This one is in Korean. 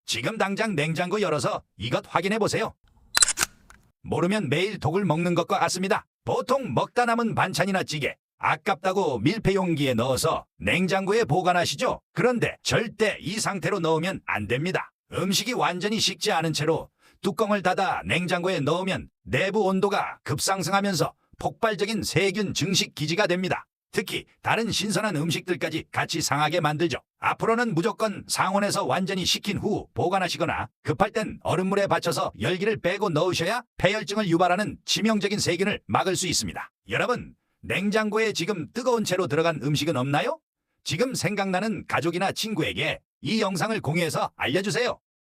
지금 당장 냉장고 열어서 이것 확인해 보세요. 모르면 매일 독을 먹는 것과 같습니다. 보통 먹다 남은 반찬이나 찌개, 아깝다고 밀폐 용기에 넣어서 냉장고에 보관하시죠. 그런데 절대 이 상태로 넣으면 안 됩니다. 음식이 완전히 식지 않은 채로 뚜껑을 닫아 냉장고에 넣으면 내부 온도가 급상승하면서 폭발적인 세균 증식 기지가 됩니다. 특히 다른 신선한 음식들까지 같이 상하게 만들죠. 앞으로는 무조건 상온에서 완전히 식힌 후 보관하시거나 급할 땐 얼음물에 받쳐서 열기를 빼고 넣으셔야 폐혈증을 유발하는 치명적인 세균을 막을 수 있습니다. 여러분, 냉장고에 지금 뜨거운 채로 들어간 음식은 없나요? 지금 생각나는 가족이나 친구에게 이 영상을 공유해서 알려주세요.